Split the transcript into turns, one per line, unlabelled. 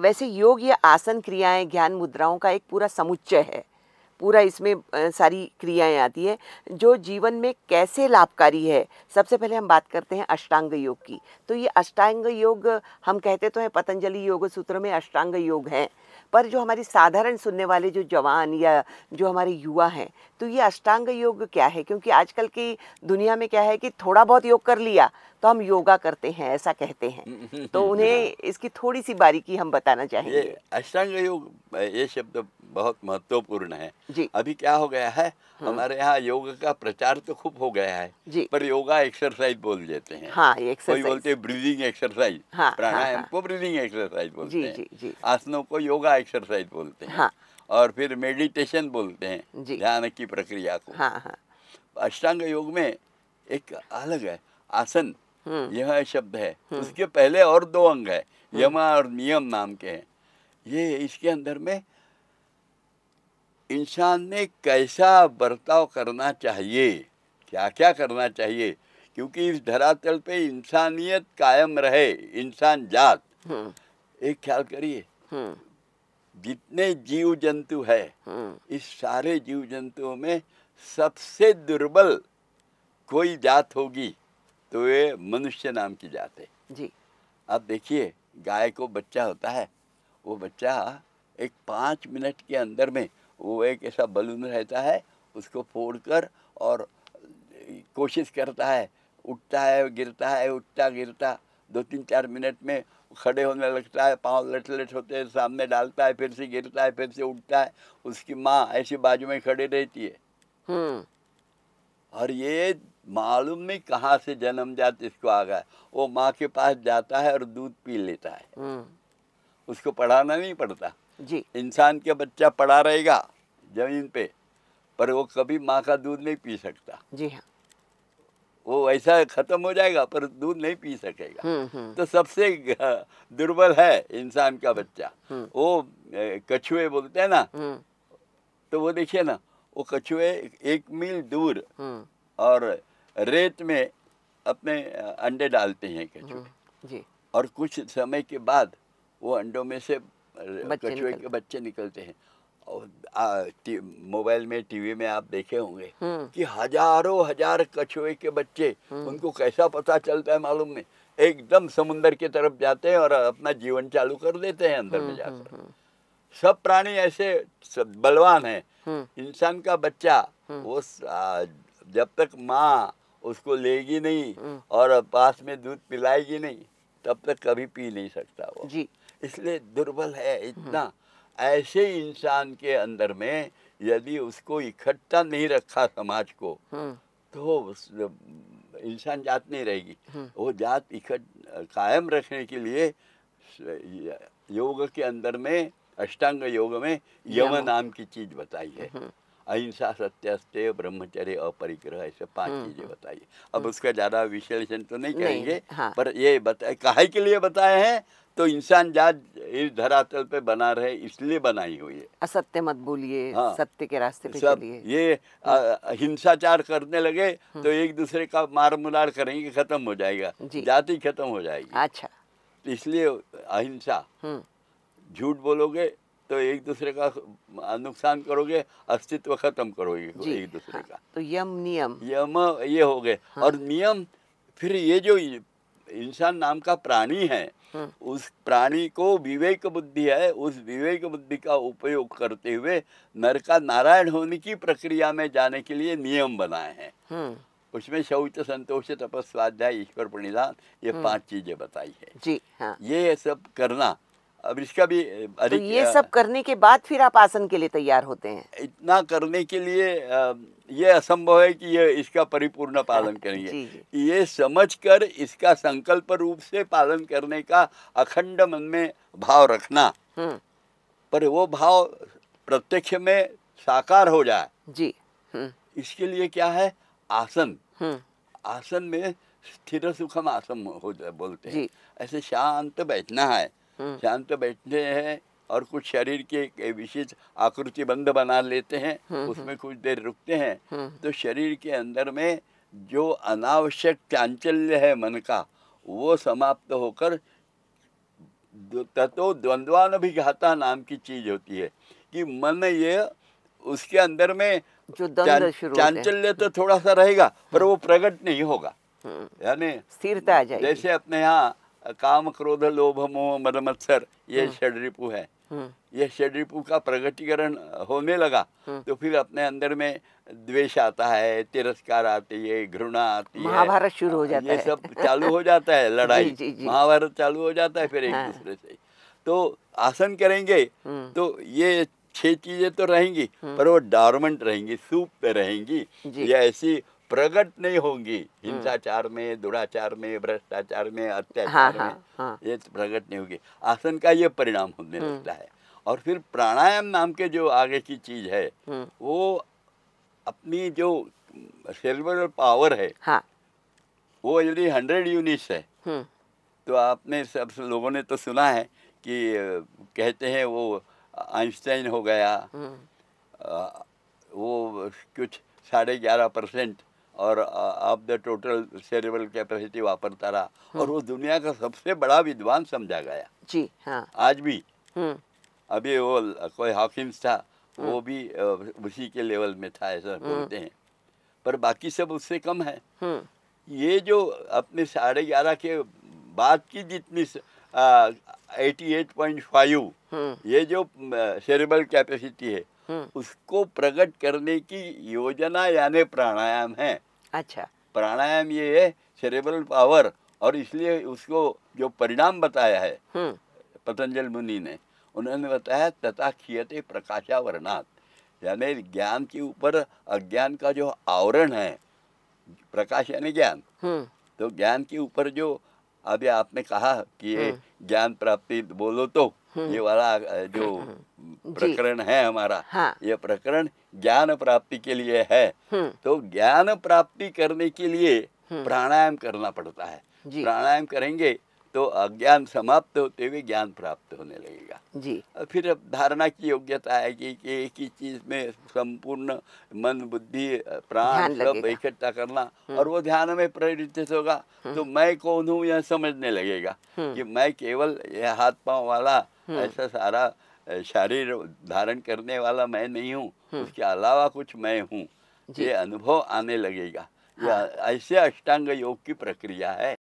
वैसे योग या आसन क्रियाएं ज्ञान मुद्राओं का एक पूरा समुच्चय है। पूरा इसमें सारी क्रियाएं आती है जो जीवन में कैसे लाभकारी है। सबसे पहले हम बात करते हैं अष्टांग योग की। तो ये अष्टांग योग हम कहते तो हैं पतंजलि योग सूत्र में अष्टांग योग है, पर जो हमारी साधारण सुनने वाले जो जवान या जो हमारे युवा हैं, तो ये अष्टांग योग क्या है? क्योंकि आजकल की दुनिया में क्या है कि थोड़ा बहुत योग कर लिया तो हम योगा करते हैं, ऐसा कहते हैं। तो उन्हें इसकी थोड़ी सी बारीकी हम बताना चाहेंगे।
ये अष्टांग योग, ये शब्द बहुत महत्वपूर्ण है।
जी।
अभी क्या हो गया है, हमारे यहाँ योग का प्रचार तो खूब हो गया है,
जी।
पर योगा एक्सरसाइज बोल देते हैं।
हाँ, ये
कोई
एक्सरसाइज।
बोलते हैं ब्रीदिंग एक्सरसाइज,
हाँ, हाँ,
प्राणायाम
हाँ।
को ब्रीदिंग एक्सरसाइज बोलते
जी,
हैं,
जी, जी।
आसनों को योगा एक्सरसाइज बोलते हैं,
हाँ।
और फिर मेडिटेशन बोलते हैं,
जी।
ध्यान की प्रक्रिया को।
हाँ, हाँ।
अष्टांग योग में एक अलग है, आसन यह शब्द है, उसके पहले और दो अंग है, यम और नियम नाम के हैं। ये इसके अंदर में इंसान ने कैसा बर्ताव करना चाहिए, क्या क्या करना चाहिए, क्योंकि इस धरातल पे इंसानियत कायम रहे, इंसान जात। एक ख्याल करिए, जितने जीव जंतु है, इस सारे जीव जंतुओं में सबसे दुर्बल कोई जात होगी तो ये मनुष्य नाम की जात है।
जी।
आप देखिए, गाय को बच्चा होता है, वो बच्चा एक 5 मिनट के अंदर में वो एक ऐसा बलून रहता है, उसको फोड़कर और कोशिश करता है, उठता है गिरता है, उठता गिरता, 2-3-4 मिनट में खड़े होने लगता है, पाँव लट लट होते हैं, सामने डालता है, फिर से गिरता है, फिर से उठता है। उसकी माँ ऐसी बाजू में खड़ी रहती है। और ये मालूम नहीं कहाँ से जन्मजात इसको आ गया, वो माँ के पास जाता है और दूध पी लेता है। उसको पढ़ाना नहीं पड़ता।
जी।
इंसान के बच्चा पड़ा रहेगा जमीन पे, पर वो कभी माँ का दूध नहीं पी सकता।
जी हाँ।
वो ऐसा खत्म हो जाएगा पर दूध नहीं पी सकेगा। तो सबसे दुर्बल है इंसान का बच्चा। वो कछुए बोलते हैं ना, तो वो देखिए ना, वो कछुए 1 मील दूर और रेत में अपने अंडे डालते हैं कछुए।
जी।
और कुछ समय के बाद वो अंडों में से कछुए के
निकलते
बच्चे निकलते हैं। और मोबाइल में, टीवी में आप देखे होंगे कि हजारों हजार कछुए के बच्चे, उनको कैसा पता चलता है मालूम नहीं, एकदम समुंदर की तरफ जाते हैं और अपना जीवन चालू कर देते हैं अंदर में जाकर। सब प्राणी ऐसे बलवान हैं। इंसान का बच्चा वो जब तक माँ उसको लेगी नहीं और पास में दूध पिलाएगी नहीं, तब तक कभी पी नहीं सकता वो।
जी। इसलिए
दुर्बल है इतना। ऐसे इंसान के अंदर में यदि उसको इकट्ठा नहीं रखा समाज को, तो इंसान जात नहीं रहेगी। वो जात कायम रखने के लिए योग के अंदर में, अष्टांग योग में यम नाम की चीज बताई है। अहिंसा, सत्य, अस्तेय, ब्रह्मचर्य, अपरिग्रह, ऐसे 5 चीजें बताई। अब उसका ज्यादा विश्लेषण तो नहीं करेंगे, पर ये बताए काहे के लिए बताए हैं, तो इंसान जात इस धरातल पे बना रहे इसलिए बनाई हुई है।
असत्य मत बोलिए,
हाँ,
सत्य के रास्ते पे
सब
चलिए।
ये हिंसाचार करने लगे तो एक दूसरे का मार मुरार करेंगे, खत्म हो जाएगा, जाति खत्म हो जाएगी।
अच्छा।
तो इसलिए अहिंसा, झूठ बोलोगे तो एक दूसरे का नुकसान करोगे, अस्तित्व खत्म करोगे एक दूसरे का।
तो यम नियम
ये हो गए। और नियम, फिर ये जो इंसान नाम का प्राणी है, उस प्राणी को विवेक बुद्धि है, उस विवेक बुद्धि का उपयोग करते हुए नर का नारायण होने की प्रक्रिया में जाने के लिए नियम बनाए हैं। उसमें शौच, संतोष, तपस्या, स्वाध्याय, ईश्वर प्रणिधान, ये 5 चीजें बताई है।
जी हाँ।
ये सब करना। अब इसका भी
तो ये सब करने के बाद फिर आप आसन के लिए तैयार होते हैं?
इतना करने के लिए ये असंभव है कि ये इसका परिपूर्ण पालन करेंगे। ये समझकर इसका संकल्प रूप से पालन करने का अखंड मन में भाव रखना, पर वो भाव प्रत्यक्ष में साकार हो जाए।
जी।
इसके लिए क्या है, आसन। आसन में स्थिर सुखम आसन बोलते हैं। ऐसे शांत बैठना है, शांत बैठते हैं और कुछ शरीर के विशेष आकृति बंद बना लेते हैं, उसमें कुछ देर रुकते हैं, तो शरीर के अंदर में जो अनावश्यक चांचल्य है मन का, वो समाप्त होकर ततो द्वंद्वानभिघाता नाम की चीज होती है कि मन ये उसके अंदर में
जो द्वंद्व शुरू होते हैं।
चांचल्य तो थोड़ा सा रहेगा पर वो प्रकट नहीं होगा, यानी
स्थिरता आ जाएगी।
जैसे अपने यहाँ काम क्रोध लोभ मोह मद मत्सर ये षड्रिपु है, ये षड्रिपु का प्रगटीकरण होने लगा तो फिर अपने अंदर में द्वेष आता है, तिरस्कार आती है, घृणा आती है,
महाभारत शुरू हो जाता
ये
है।
सब चालू हो जाता है, लड़ाई
जी, जी।
महाभारत चालू हो जाता है फिर एक
हाँ।
दूसरे से। तो आसन करेंगे तो ये 6 चीजें तो रहेंगी पर वो डॉर्मेंट रहेंगी, सुप्त रहेंगी,
जी।
ये ऐसी प्रकट नहीं होंगी हिंसाचार में, दुराचार में, भ्रष्टाचार में, अत्याचार में, ये प्रकट नहीं होगी। आसन का ये परिणाम होने लगता है। और फिर प्राणायाम नाम के जो आगे की चीज है वो अपनी जो सेरेब्रल पावर है वो यदि 100 यूनिट्स है तो आपने सब लोगों ने तो सुना है कि कहते हैं वो आइंस्टाइन हो गया, वो कुछ 11.5% और of the total cerebral capacity वापरता रहा और वो दुनिया का सबसे बड़ा विद्वान समझा गया।
जी हाँ।
आज भी अभी वो कोई हॉकिंस था वो भी उसी के लेवल में था ऐसा बोलते हैं, पर बाकी सब उससे कम है। ये जो अपने 11.5 के बाद की जितनी 88.5 ये जो सेरेब्रल कैपेसिटी है उसको प्रकट करने की योजना यानी प्राणायाम है।
अच्छा,
प्राणायाम ये है सेरेब्रल पावर, और इसलिए उसको जो परिणाम बताया है पतंजल मुनि ने, उन्होंने बताया तथा खियते प्रकाशावरणात्, यानी ज्ञान के ऊपर अज्ञान का जो आवरण है, प्रकाश यानी ज्ञान, तो ज्ञान के ऊपर जो अभी आपने कहा कि ये ज्ञान प्राप्ति बोलो तो ये वाला जो प्रकरण है हमारा, ये प्रकरण ज्ञान प्राप्ति के लिए है। तो ज्ञान प्राप्ति करने के लिए प्राणायाम करना पड़ता है। प्राणायाम करेंगे तो अज्ञान समाप्त होते हुए ज्ञान प्राप्त होने लगेगा
जी।
फिर धारणा की योग्यता आएगी कि एक ही चीज में संपूर्ण मन बुद्धि प्राण सब इकट्ठा करना, और वो ध्यान में परिवर्तित होगा तो मैं कौन हूँ यह समझने लगेगा कि मैं केवल यह हाथ पांव वाला ऐसा सारा शरीर धारण करने वाला मैं नहीं हूँ, उसके अलावा कुछ मैं हूँ, ये अनुभव आने लगेगा। यह ऐसे अष्टांग योग की प्रक्रिया है।